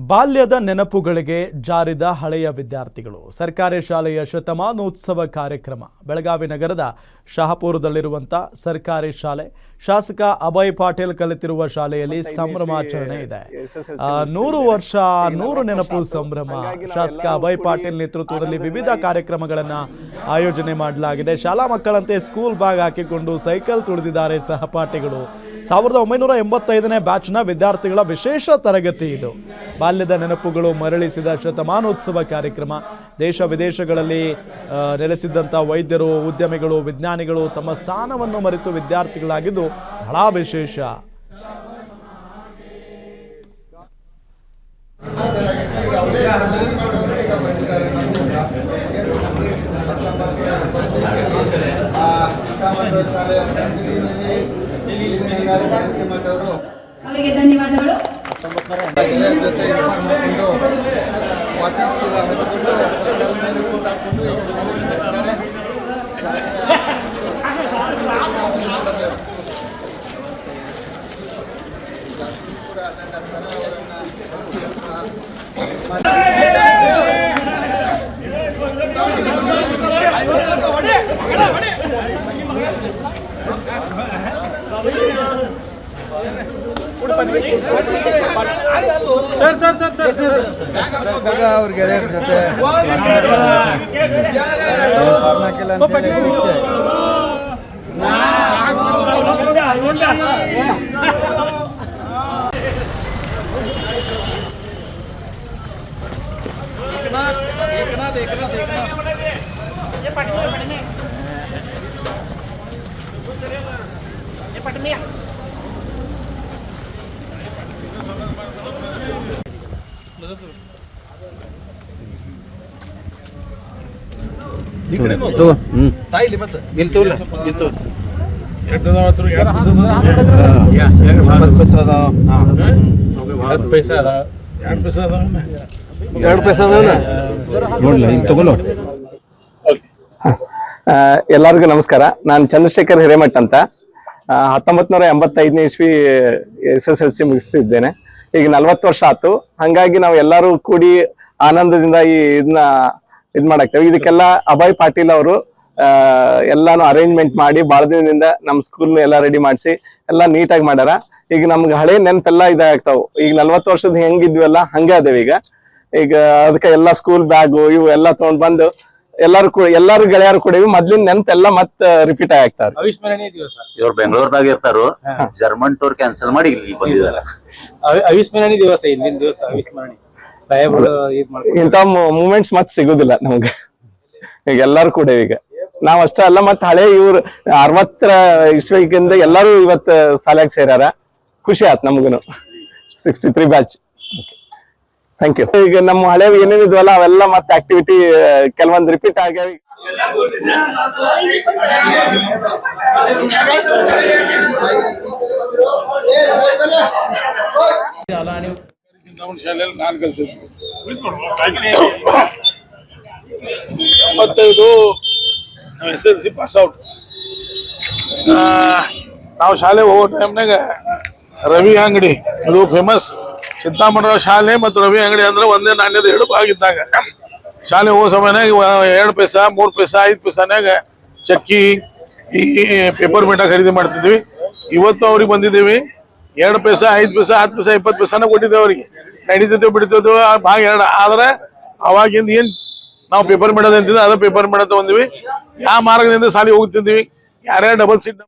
ಬಾಲ್ಯದ ನೆನಪುಗಳಿಗೆ ಜಾರಿದ ಹಳೆಯ ವಿದ್ಯಾರ್ಥಿಗಳು ಸರ್ಕಾರಿ ಶಾಲೆಯ ಶತಮಾನೋತ್ಸವ ಕಾರ್ಯಕ್ರಮ ಬೆಳಗಾವಿ ನಗರದ ಶಹಾಪುರದಲ್ಲಿರುವಂತ ಸರ್ಕಾರಿ ಶಾಲೆ ಶಾಸಕ ಅಭಯ್ ಪಾಟೀಲ್ ಕಲಿತಿರುವ ಶಾಲೆಯಲ್ಲಿ ಸಂಭ್ರಮಾಚರಣೆ ಇದೆ 100 ವರ್ಷ 100 ನೆನಪು ಸಂಭ್ರಮ ಶಾಸಕ ಅಭಯ್ ಪಾಟೀಲ್ ನೇತೃತ್ವದಲ್ಲಿ ವಿವಿಧ ಕಾರ್ಯಕ್ರಮಗಳನ್ನು ಆಯೋಜನೆ ಮಾಡಲಾಗಿದೆ ಶಾಲಾ ಮಕ್ಕಳಂತೆ ಸ್ಕೂಲ್ ಬ್ಯಾಗ್ ಹಾಕಿಕೊಂಡು ಸೈಕಲ್ ತುಳಿದಿದ್ದಾರೆ ಸಹಪಾಠಿಗಳು 1985ನೇ ಬ್ಯಾಚ್ನ ವಿದ್ಯಾರ್ಥಿಗಳ ವಿಶೇಷ ತರಗತಿ ಇದು ಬಾಲ್ಯದ ನೆನಪುಗಳು ಮರಳಿಸಿದ ಶತಮಾನೋತ್ಸವ ಕಾರ್ಯಕ್ರಮ ದೇಶ ವಿದೇಶಗಳಲ್ಲಿ ನೆಲೆಸಿದ್ದಂಥ ವೈದ್ಯರು ಉದ್ಯಮಿಗಳು ವಿಜ್ಞಾನಿಗಳು ತಮ್ಮ ಸ್ಥಾನವನ್ನು ಮರೆತು ವಿದ್ಯಾರ್ಥಿಗಳಾಗಿದ್ದು ಬಹಳ ವಿಶೇಷ ಅವರಿಗೆ ಧನ್ಯವಾದಗಳು ಅವ್ರ ಗೆಳೆಯರ ಜೊತೆ ಎಲ್ಲರಿಗೂ ನಮಸ್ಕಾರ. ನಾನು ಚಂದ್ರಶೇಖರ್ ಹಿರೇಮಠ್ ಅಂತ 1985ನೇ ಇಸ್ವಿ SSLC ಮುಗಿಸಿದ್ದೇನೆ. ಈಗ 40 ವರ್ಷ ಆಯ್ತು. ಹಂಗಾಗಿ ನಾವು ಎಲ್ಲರೂ ಕೂಡಿ ಆನಂದದಿಂದ ಇದನ್ನ ಮಾಡಾಕ್ತೇವೆ. ಇದಕ್ಕೆಲ್ಲ ಅಭಯ್ ಪಾಟೀಲ್ ಅವರು ಎಲ್ಲಾನು ಅರೇಂಜ್ಮೆಂಟ್ ಮಾಡಿ ಬಹಳ ದಿನದಿಂದ ನಮ್ಮ ಸ್ಕೂಲ್ ಎಲ್ಲ ರೆಡಿ ಮಾಡಿಸಿ ಎಲ್ಲ ನೀಟಾಗಿ ಮಾಡ್ಯಾರ. ಈಗ ನಮ್ಗೆ ಹಳೆ ನೆನಪೆಲ್ಲ ಇದಾಗ್ತಾವ. ಈಗ 40 ವರ್ಷದ ಹೆಂಗಿದ್ವೆಲ್ಲ ಹಂಗೆ ಅದೇವ. ಈಗ ಅದಕ್ಕೆ ಎಲ್ಲ ಸ್ಕೂಲ್ ಬ್ಯಾಗು ಇವು ಎಲ್ಲ ತಗೊಂಡ್ ಬಂದು ಎಲ್ಲಾರು ಗೆಳೆಯರು ಕೂಡ ಮೊದ್ಲಿನ ನೆನಪೆಲ್ಲ ಮತ್ತೆ ರಿಪೀಟ್ ಆಗ್ತಾರೆ. ಇವ್ರು ಬೆಂಗಳೂರದಾಗ ಇರ್ತಾರು, ಜರ್ಮನ್ ಟೂರ್ ಕ್ಯಾನ್ಸಲ್ ಮಾಡಿ ಇಲ್ಲಿ ಬಂದಿದ್ದಾರೆ. ಅವಿಸ್ಮರಣೀಯ ದಿವಸ ಇಂದಿನ ದಿವಸ ಅವಿಸ್ಮರಣೀಯ ಇಂಥ ಮೂಮೆಂಟ್ಸ್ ಮತ್ತೆ ಸಿಗುದಿಲ್ಲ ನಮ್ಗೆ. ಈಗ ಎಲ್ಲಾರು ಕೂಡ ಈಗ ನಾವ್ ಅಷ್ಟೇ ಅಲ್ಲ, ಮತ್ತೆ ಹಳೆ ಇವ್ರು 60ರ ಇಸ್ವಿಗಿಂದ ಎಲ್ಲಾರು ಇವತ್ತು ಶಾಲೆಗೆ ಸೇರ್ಯಾರ. ಖುಷಿ ಆಯ್ತು ನಮ್ಗುನು. 63 ಬ್ಯಾಚ್. Thank you. ಈಗ ನಮ್ಮ ಹಳೆ ಏನೇನಿದ್ವಲ್ಲ ಅವೆಲ್ಲ ಮತ್ತೆ ಆಕ್ಟಿವಿಟಿ ಕೆಲವೊಂದು ರಿಪೀಟ್ ಆಗ್ಯಾವ. ಶಾಲೆಯಲ್ಲಿ ನಾನು ಕಲ್ತಿದ್ದೆ 95 SSLC ಪಾಸ್ ಔಟ್. ನಾವು ಶಾಲೆ ಹೋಗೋ ಟೈಮ್ನಾಗ ರವಿ ಅಂಗಡಿ ಅದು ಫೇಮಸ್. ಚಿಂತಾಮಣರಾವ್ ಶಾಲೆ ಮತ್ತು ರವಿ ಅಂಗಡಿ ಅಂದ್ರೆ ಒಂದೇ ನಾಣ್ಯದ ಹಿಡುಪು ಆಗಿದ್ದಾಗ ಶಾಲೆ ಹೋಗೋ ಸಮಯನಾಗ 2 ಪೈಸಾ 3 ಪೈಸಾ 5 ಪೈಸಾನ್ಯಾಗ ಚಕ್ಕಿ ಈ ಪೇಪರ್ ಮೇಟ ಖರೀದಿ ಮಾಡ್ತಿದ್ವಿ. ಇವತ್ತು ಅವ್ರಿಗೆ ಬಂದಿದ್ದೀವಿ 2 ಪೈಸಾ 5 ಪೈಸಾ 10 ಪೈಸಾ 20 ಪೈಸಾನ ಕೊಟ್ಟಿದ್ದೇವೆ. ಅವ್ರಿಗೆ ನಡೀತಿದ್ದೇವೆ ಬಿಡ್ತಿದ್ದೇವೆ ಭಾಗ 2. ಆದ್ರೆ ಅವಾಗಿಂದ ಏನ್ ನಾವು ಪೇಪರ್ ಮೇಡೋದು ಅಂತಿದ್ವಿ ಅದ ಪೇಪರ್ ಮೇಡ ತಗೊಂಡಿವಿ. ಯಾವ ಮಾರ್ಗದಿಂದ ಶಾಲೆ ಹೋಗ್ತಿದ್ವಿ. ಯಾರ್ಯಾರು ಡಬಲ್ ಸೀಟ್